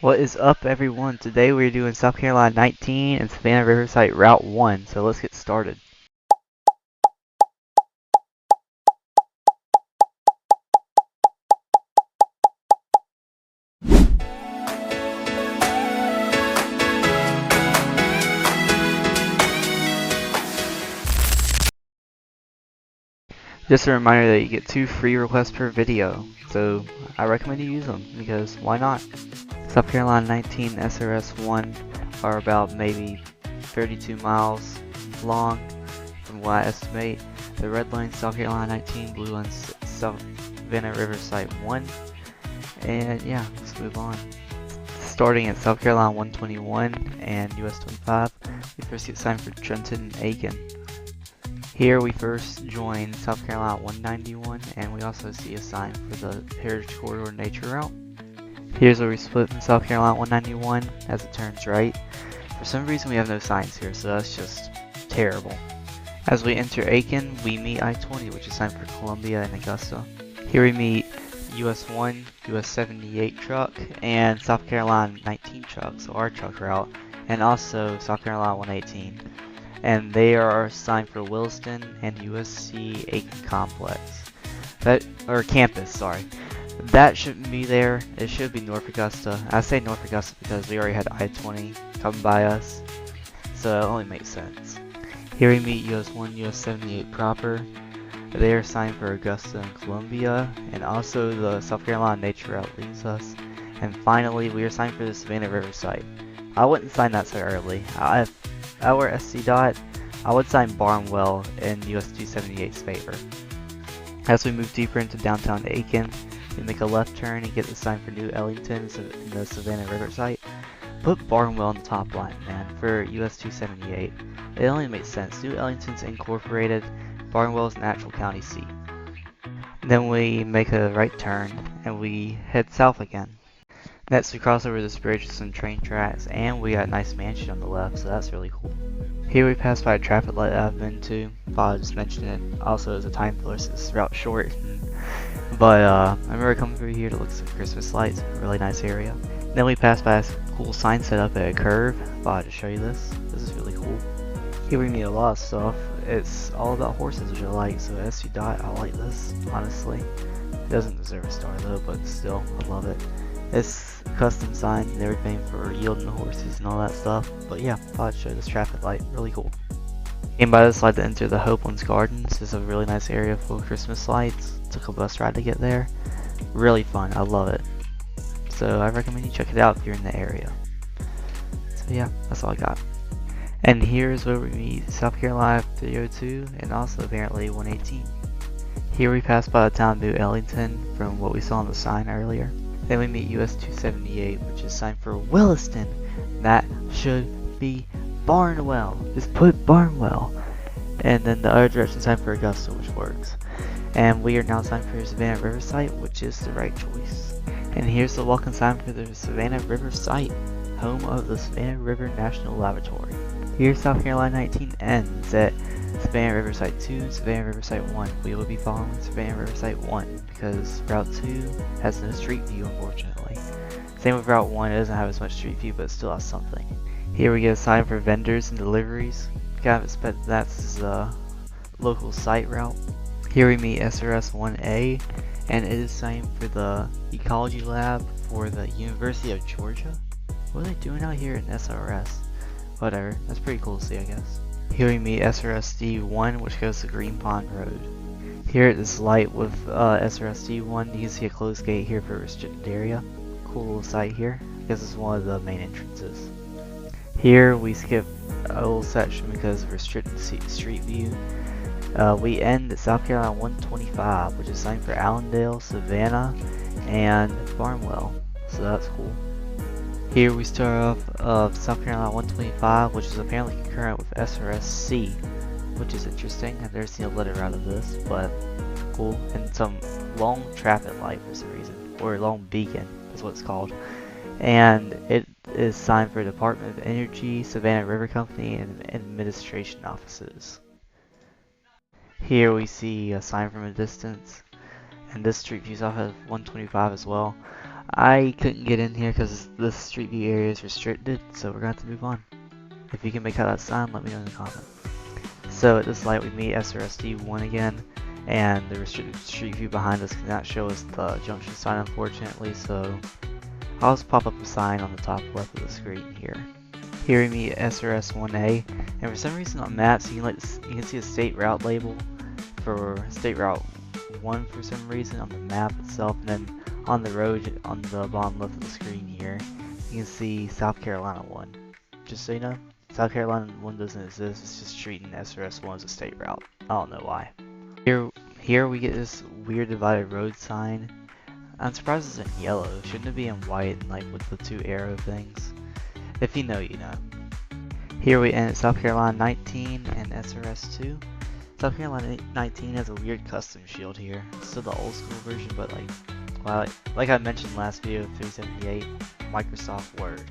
What is up, everyone? Today we're doing South Carolina 19 and Savannah Riverside Route 1, so let's get started. Just a reminder that you get 2 free requests per video, so I recommend you use them, because why not? South Carolina 19 and SRS-1 are about maybe 32 miles long, from what I estimate. The red line South Carolina 19, blue line Savannah Riverside 1, and yeah, let's move on. Starting at South Carolina 121 and US 25, we first get signed for Trenton and Aiken. Here we first join South Carolina 191, and we also see a sign for the Heritage Corridor Nature Route. Here's where we split from South Carolina 191 as it turns right. For some reason we have no signs here, so that's just terrible. As we enter Aiken, we meet I-20, which is signed for Columbia and Augusta. Here we meet US 1, US 78 truck, and South Carolina 19 truck, so our truck route, and also South Carolina 118. And they are signed for Williston and USC Aiken Complex. Campus, sorry. That shouldn't be there. It should be North Augusta. I say North Augusta because we already had I-20 come by us, so it only makes sense. Here we meet US 1, US 78 proper. They are signed for Augusta and Columbia, and also the South Carolina Nature Route leaves us. And finally, we are signed for the Savannah Riverside. I wouldn't sign that so early. If I were SC Dot, I would sign Barnwell in US 278's favor. As we move deeper into downtown Aiken, we make a left turn and get the sign for New Ellington in the Savannah Riverside. Put Barnwell on the top line, man, for US 278. It only makes sense. New Ellington's incorporated, Barnwell's an actual county seat. Then we make a right turn and we head south again. Next we cross over this bridge with some train tracks, and we got a nice mansion on the left, so that's really cool. Here we pass by a traffic light I've been to. Thought I'd just mention it. Also as a time filler since this route's short. But I remember coming through here to look at some Christmas lights. Really nice area. Then we pass by a cool sign set up at a curve. Thought I'd just show you this. This is really cool. Here we meet a lot of stuff. It's all about horses, which I like. So SC Dot, I like this, honestly. It doesn't deserve a star though, but still, I love it. It's custom sign and everything for yielding the horses and all that stuff. But yeah, thought I'd show this traffic light. Really cool. Came by this light to enter the Hopelands Gardens. It's a really nice area full of Christmas lights. Took a bus ride to get there. Really fun. I love it. So I recommend you check it out if you're in the area. So yeah, that's all I got. And here's where we meet South Carolina 302 and also apparently 118. Here we pass by the town of New Ellington from what we saw on the sign earlier. Then we meet US 278, which is signed for Williston. That should be Barnwell. Just put Barnwell. And then the other direction signed for Augusta, which works. And we are now signed for Savannah Riverside, which is the right choice. And here's the welcome sign for the Savannah Riverside, home of the Savannah River National Laboratory. Here South Carolina 19 ends at Savannah Riverside 2 and Savannah Riverside 1. We will be following Savannah Riverside 1 because Route 2 has no street view, unfortunately. Same with Route 1, it doesn't have as much street view, but it still has something. Here we get a sign for vendors and deliveries. Kind of expect that's a local site route. Here we meet SRS-1A, and it is signed for the Ecology Lab for the University of Georgia. What are they doing out here in SRS? Whatever, that's pretty cool to see, I guess. Here we meet SRS-1, which goes to Green Pond Road. Here at this light with SRS-1, you can see a closed gate here for a restricted area. Cool little site here. I guess it's one of the main entrances. Here we skip a little section because of restricted street view. We end at South Carolina 125, which is signed for Allendale, Savannah, and Barnwell. So that's cool. Here we start off South Carolina 125, which is apparently concurrent with SRS-C, which is interesting. I've never seen a letter out of this, but cool. And some long traffic light for some reason, or long beacon is what it's called. And it is signed for Department of Energy, Savannah River Company, and administration offices. Here we see a sign from a distance, and this street views off of 125 as well. I couldn't get in here because the street view area is restricted, so we're going to have to move on. If you can make out that sign, let me know in the comments. So at this light we meet SRS-1 again, and the restricted street view behind us cannot show us the junction sign unfortunately, so I'll just pop up a sign on the top left of the screen here. Here we meet SRS-1A, and for some reason on maps you can see a state route label for State Route 1 for some reason on the map itself, and then on the road on the bottom left of the screen here you can see South Carolina 1. Just so you know, South Carolina 1 doesn't exist, it's just treating SRS-1 as a state route. I don't know why. Here we get this weird divided road sign. I'm surprised it's in yellow. Shouldn't it be in white and like with the two arrow things? If you know, you know. Here we end at South Carolina 19 and SRS-2. South Carolina 19 has a weird custom shield here. It's still the old school version, but like I mentioned last video of 378, Microsoft Word.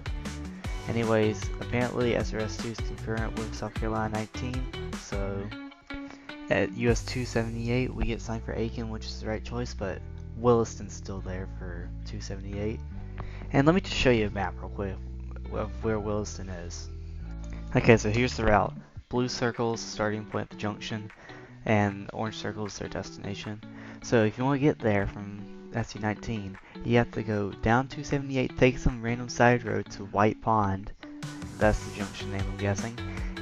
Anyways, apparently SRS-2 is concurrent with South Carolina 19, so at US 278 we get signed for Aiken, which is the right choice, but Williston's still there for 278. And let me just show you a map real quick of where Williston is. Okay, so here's the route. Blue circles starting point at the junction, and orange circles their destination. So if you want to get there from SC-19, you have to go down 278, take some random side road to White Pond, that's the junction name I'm guessing,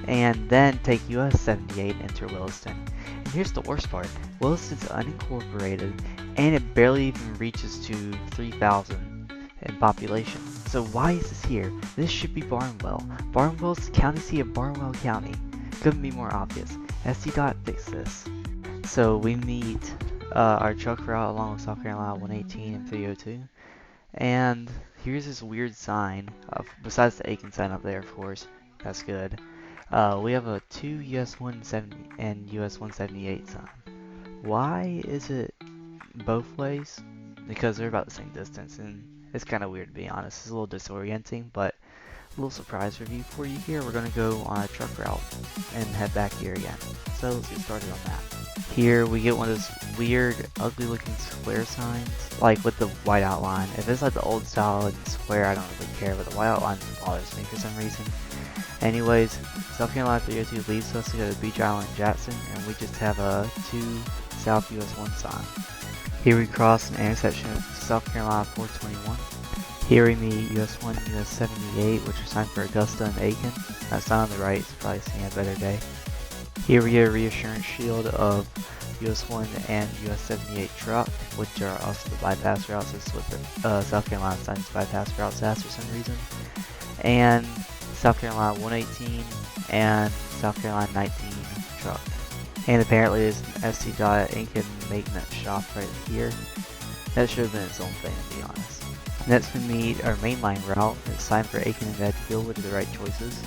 and then take US 78 and enter Williston. And here's the worst part, Williston's unincorporated, and it barely even reaches to 3,000 in population. So why is this here? This should be Barnwell. Barnwell's the county seat of Barnwell County. Couldn't be more obvious. SC-Dot fixed this. So we meet our truck route along with South Carolina 118 and 302. And here's this weird sign, besides the Aiken sign up there of course, that's good. We have a 2 US 170 and US 178 sign. Why is it both ways? Because they're about the same distance, and it's kind of weird to be honest. It's a little disorienting, but a little surprise review for you here. We're going to go on a truck route and head back here again. So let's get started on that. Here we get one of those weird, ugly looking square signs, like with the white outline. If it's like the old style and square, I don't really care, but the white outline bothers me for some reason. Anyways, South Carolina 302 leads us to go to Beach Island and Jackson, and we just have a 2 South US 1 sign. Here we cross an intersection of South Carolina 421. Here we meet US 1 and US 78, which are signed for Augusta and Aiken. That sign on the right is probably seeing a better day. Here we get a reassurance shield of US 1 and US 78 truck, which are also the bypass routes. This is what the South Carolina signs bypass routes as for some reason. And South Carolina 118 and South Carolina 19 truck. And apparently there's an SC-Dot Aiken maintenance shop right here. That should have been its own thing, to be honest. Next we meet our mainline route. It's signed for Aiken and Medfield, which are the right choices.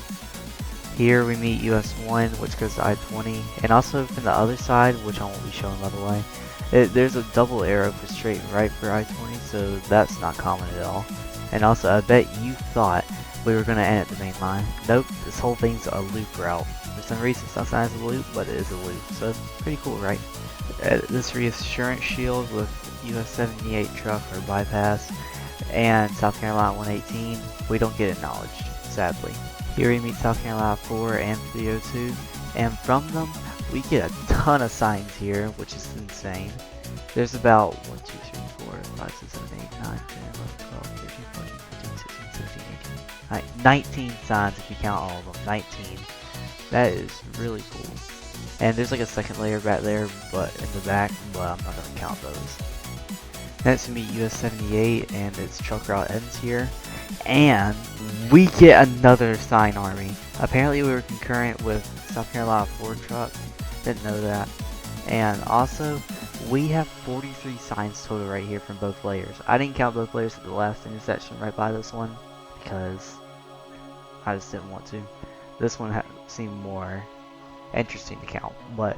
Here we meet US 1, which goes to I-20, and also from the other side, which I won't be showing by the way, there's a double arrow for straight and right for I-20, so that's not common at all. And also, I bet you thought we were going to end at the main line. Nope, this whole thing's a loop route. For some reason it's not signed as a loop, but it is a loop, so pretty cool, right? This reassurance shield with US 78 truck or bypass and South Carolina 118, we don't get acknowledged, sadly. Here we meet South Carolina 4 and 302, and from them we get a ton of signs here, which is insane. There's about 1, 2, 3, 4, 5, 6, 7, 8, 9, 10, 11, 12, 13, 14, 15, 16, 17, 18, 19 signs if you count all of them, 19. That is really cool. And there's like a second layer back there, but in the back, but I'm not going to count those. Next we meet US 78 and its truck route ends here. And we get another sign army. Apparently we were concurrent with South Carolina 4 truck. Didn't know that. And also, we have 43 signs total right here from both layers. I didn't count both layers at the last intersection right by this one because I just didn't want to. This one seemed more interesting to count. But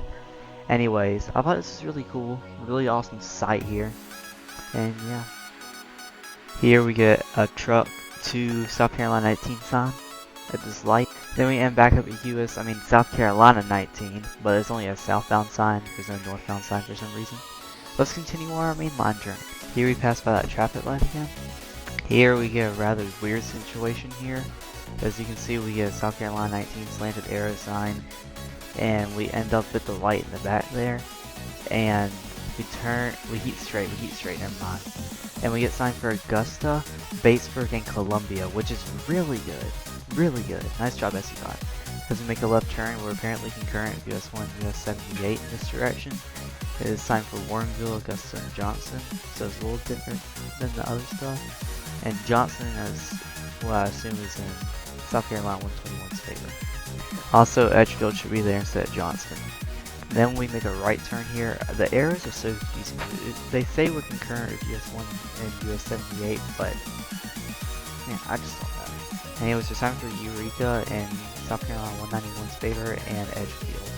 anyways, I thought this was really cool. Really awesome sight here. And yeah. Here we get a truck to South Carolina 19 sign at this light. Then we end back up at South Carolina 19, but it's only a southbound sign. There's no northbound sign for some reason. Let's continue on our main line journey. Here we pass by that traffic light again. Here we get a rather weird situation here. As you can see, we get a South Carolina 19 slanted arrow sign, and we end up with the light in the back there. And we heat straight, never mind. And we get signed for Augusta, Batesburg, and Columbia, which is really good. Really good. Nice job, SC-5. As we make a left turn, we're apparently concurrent with US 1 and US 78 in this direction. It is signed for Warrenville, Augusta, and Johnson, so it's a little different than the other stuff. And Johnson is what I assume is in South Carolina 121's favor. Also, Edgefield should be there instead of Johnston. Then we make a right turn here. The arrows are so confusing. They say we're concurrent with US 1 and US 78, but yeah, I just don't know. Anyways, it's time for Eureka and South Carolina 191's favor and Edgefield.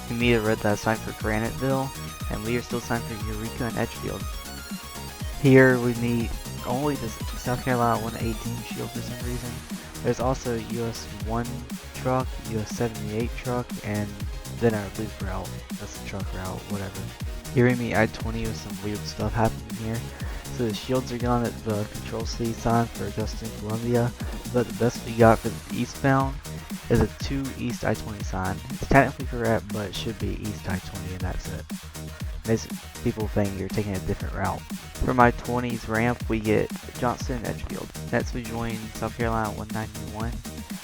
We meet a red that's signed for Graniteville, and we are still signed for Eureka and Edgefield. Here we meet only the South Carolina 118 shield for some reason. There's also US 1 truck, US 78 truck, and then our loop route. That's the truck route, whatever. Here we meet I-20 with some weird stuff happening here. So the shields are gone at the control C sign for Augusta and Columbia, but the best we got for the eastbound is a 2 East I-20 sign. It's technically correct, but it should be East I-20 and that's it. Makes people think you're taking a different route. For my 20's ramp, we get Johnston and Edgefield. Next we join South Carolina 191,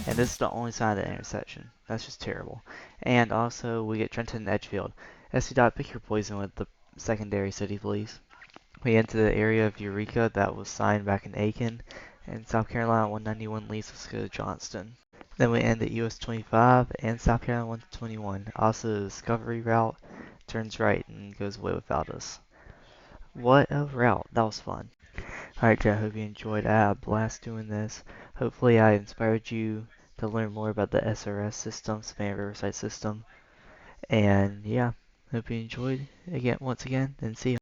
and this is the only sign of the intersection. That's just terrible. And also we get Trenton and Edgefield. SC Dot, pick your poison with the secondary city, please. We enter the area of Eureka that was signed back in Aiken, and South Carolina 191 leads us to go to Johnston. Then we end at US 25 and South Carolina 121. Also the Discovery route turns right and goes away without us. What a route. That was fun. Alright, chat, hope you enjoyed. I had a blast doing this. Hopefully I inspired you to learn more about the SRS system, Savannah Riverside system. And yeah, hope you enjoyed again once again, and see you.